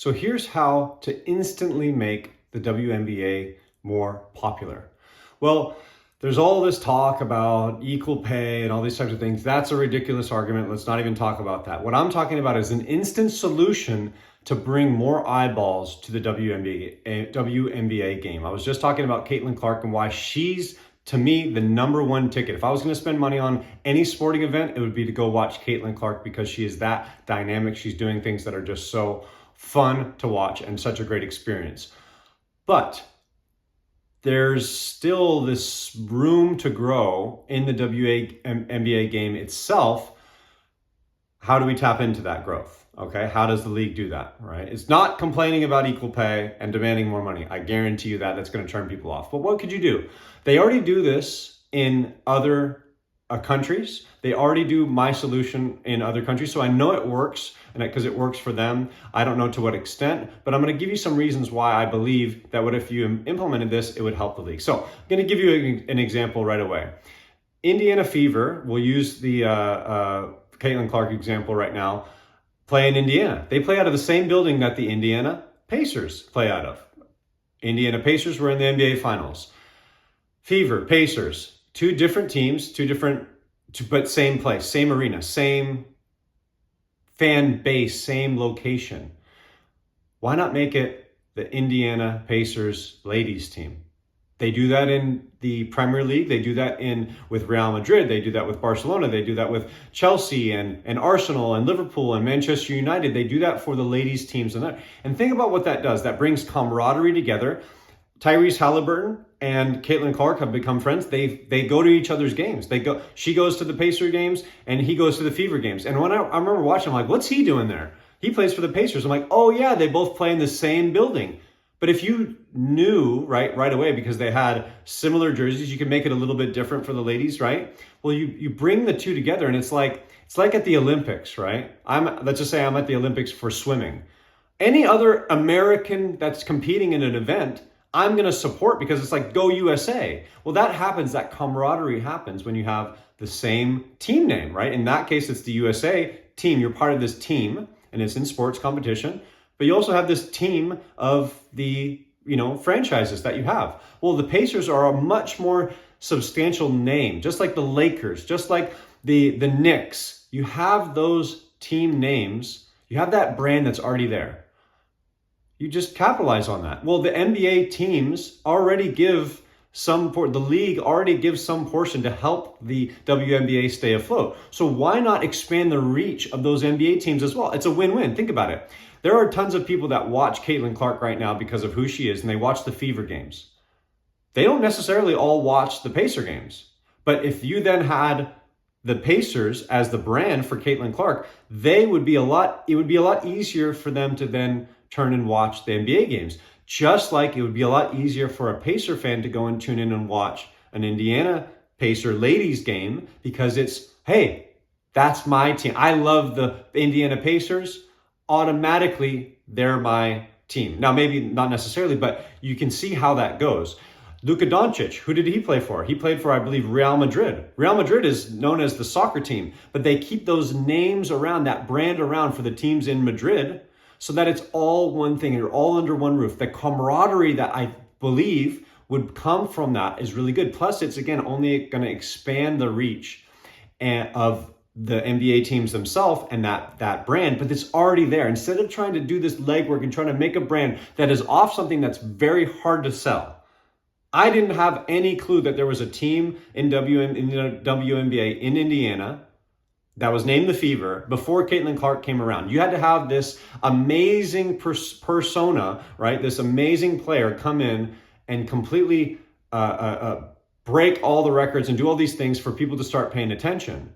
So here's how to instantly make the WNBA more popular. Well, there's all this talk about equal pay and all these types of things. That's a ridiculous argument. Let's not even talk about that. What I'm talking about is an instant solution to bring more eyeballs to the WNBA game. I was just talking about Caitlin Clark and why she's, to me, the number one ticket. If I was going to spend money on any sporting event, it would be to go watch Caitlin Clark because she is that dynamic. She's doing things that are just so fun to watch and such a great experience. But there's still this room to grow in the WNBA game itself. How do we tap into that growth? Okay, how does the league do that, right? It's not complaining about equal pay and demanding more money. I guarantee you that that's going to turn people off. But what could you do? They already do this in other countries. They already do my solution in other countries. So I know it works, and because it works for them. I don't know to what extent, but I'm going to give you some reasons why I believe that if you implemented this, it would help the league. So I'm going to give you an example right away. Indiana Fever, we'll use the Caitlin Clark example right now, play in Indiana. They play out of the same building that the Indiana Pacers play out of. Indiana Pacers were in the NBA Finals. Fever, Pacers, two different teams, but same place, same arena, same fan base, same location. Why not make it the Indiana Pacers ladies team? They do that in the Premier League. They do that with Real Madrid. They do that with Barcelona. They do that with Chelsea and Arsenal and Liverpool and Manchester United. They do that for the ladies teams. And think about what that does. That brings camaraderie together. Tyrese Halliburton and Caitlin Clark have become friends. They go to each other's games. She goes to the Pacer games and he goes to the Fever games. And when I remember watching, I'm like, what's he doing there? He plays for the Pacers. I'm like, oh yeah, they both play in the same building. But if you knew right away, because they had similar jerseys, you can make it a little bit different for the ladies, right? Well, you bring the two together, and it's like at the Olympics, right? Let's just say I'm at the Olympics for swimming. Any other American that's competing in an event, I'm going to support because it's like, go USA. Well, that happens, that camaraderie happens when you have the same team name, right? In that case, it's the USA team. You're part of this team, and it's in sports competition. But you also have this team of the, franchises that you have. Well, the Pacers are a much more substantial name, just like the Lakers, just like the Knicks. You have those team names. You have that brand that's already there. You just capitalize on that. Well, the NBA teams already give the league already gives some portion to help the WNBA stay afloat. So why not expand the reach of those NBA teams as well? It's a win-win. Think about it. There are tons of people that watch Caitlin Clark right now because of who she is, and they watch the Fever games. They don't necessarily all watch the Pacer games. But if you then had the Pacers as the brand for Caitlin Clark, it would be a lot easier for them to then turn and watch the NBA games. Just like it would be a lot easier for a Pacer fan to go and tune in and watch an Indiana Pacer ladies game because it's, hey, that's my team. I love the Indiana Pacers. Automatically, they're my team. Now, maybe not necessarily, but you can see how that goes. Luka Doncic, who did he play for? He played for, I believe, Real Madrid. Real Madrid is known as the soccer team, but they keep those names around, that brand around for the teams in Madrid so that it's all one thing. You're all under one roof. The camaraderie that I believe would come from that is really good. Plus, it's, again, only going to expand the reach of the NBA teams themselves and that brand, but it's already there. Instead of trying to do this legwork and trying to make a brand that is off something that's very hard to sell. I didn't have any clue that there was a team in the WNBA in Indiana that was named the Fever before Caitlin Clark came around. You had to have this amazing persona, right? This amazing player come in and completely break all the records and do all these things for people to start paying attention.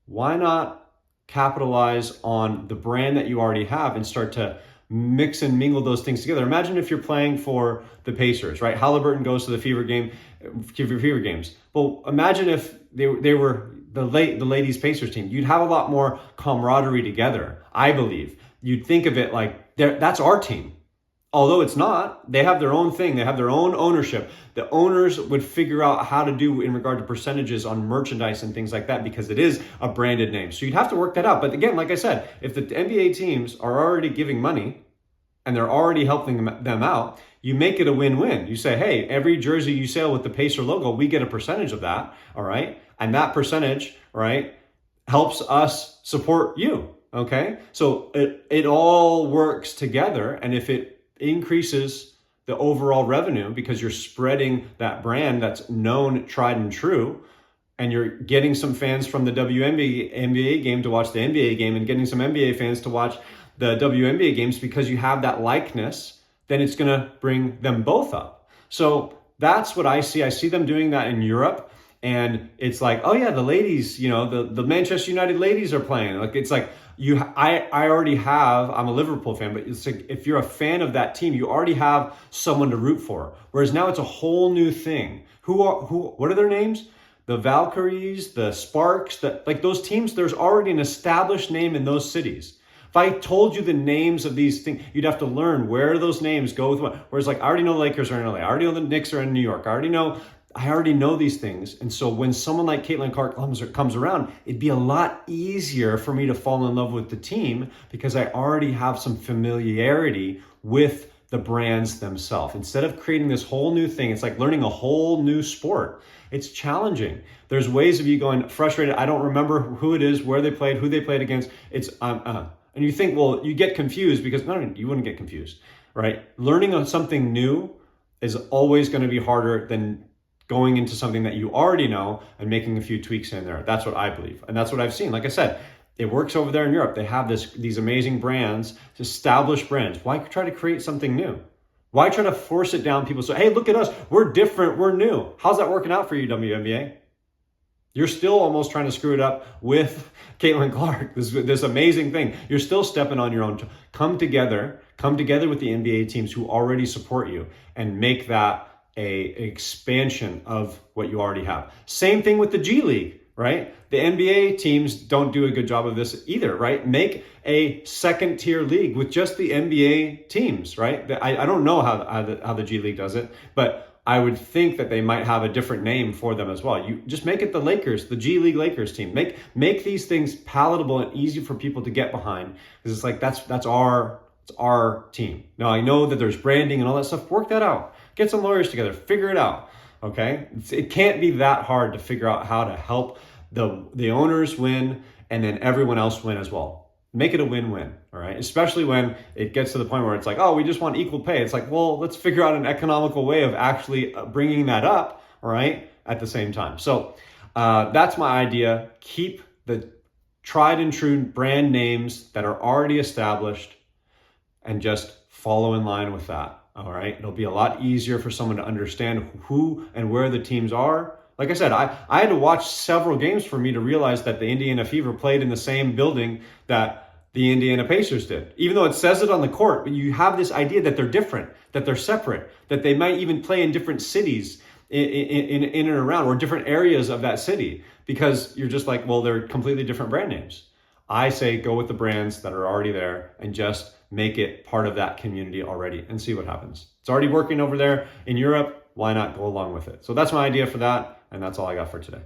Why not capitalize on the brand that you already have and start to mix and mingle those things together? Imagine if you're playing for the Pacers, right? Halliburton goes to the Fever games. Well, imagine if they were the ladies Pacers team. You'd have a lot more camaraderie together, I believe. You'd think of it like that's our team. Although it's not, they have their own thing. They have their own ownership. The owners would figure out how to do in regard to percentages on merchandise and things like that because it is a branded name. So you'd have to work that out. But again, like I said, if the NBA teams are already giving money, and they're already helping them out, you make it a win-win. You say, hey, every jersey you sell with the Pacer logo, we get a percentage of that, all right? And that percentage, right, helps us support you, okay? So it all works together, and if it increases the overall revenue because you're spreading that brand that's known, tried, and true, and you're getting some fans from the WNBA game to watch the NBA game and getting some NBA fans to watch the WNBA games because you have that likeness, then it's going to bring them both up. So that's what I see. I see them doing that in Europe. And it's like, oh yeah, the ladies, you know, the Manchester United ladies are playing. Like, it's like I already have, I'm a Liverpool fan, but it's like, if you're a fan of that team, you already have someone to root for. Whereas now it's a whole new thing. What are their names? The Valkyries, the Sparks, like those teams, there's already an established name in those cities. If I told you the names of these things, you'd have to learn where those names go with what. Whereas like, I already know the Lakers are in LA. I already know the Knicks are in New York. I already know these things. And so when someone like Caitlin Clark comes around, it'd be a lot easier for me to fall in love with the team because I already have some familiarity with the brands themselves. Instead of creating this whole new thing, it's like learning a whole new sport. It's challenging. There's ways of you going frustrated. I don't remember who it is, where they played, who they played against. It's and you think, well, you get confused because no, you wouldn't get confused, right? Learning something new is always going to be harder than going into something that you already know and making a few tweaks in there. That's what I believe. And that's what I've seen. Like I said, it works over there in Europe. They have these amazing brands, established brands. Why try to create something new? Why try to force it down people? So, hey, look at us. We're different. We're new. How's that working out for you, WNBA? You're still almost trying to screw it up with Caitlin Clark, this amazing thing. You're still stepping on your own. Come together with the NBA teams who already support you and make that an expansion of what you already have. Same thing with the G League, right? The NBA teams don't do a good job of this either, right? Make a second tier league with just the NBA teams, right? I don't know how the G League does it, but I would think that they might have a different name for them as well. You just make it the Lakers, the G League Lakers team. Make these things palatable and easy for people to get behind. Because it's like it's our team. Now I know that there's branding and all that stuff. Work that out. Get some lawyers together. Figure it out. Okay? It can't be that hard to figure out how to help the owners win and then everyone else win as well. Make it a win-win, all right? Especially when it gets to the point where it's like, oh, we just want equal pay. It's like, well, let's figure out an economical way of actually bringing that up, all right, at the same time. So that's my idea. Keep the tried and true brand names that are already established and just follow in line with that, all right? It'll be a lot easier for someone to understand who and where the teams are. Like I said, I had to watch several games for me to realize that the Indiana Fever played in the same building that the Indiana Pacers did. Even though it says it on the court, but you have this idea that they're different, that they're separate, that they might even play in different cities in and around, or different areas of that city, because you're just like, well, they're completely different brand names. I say go with the brands that are already there and just make it part of that community already and see what happens. It's already working over there in Europe. Why not go along with it? So that's my idea for that. And that's all I got for today.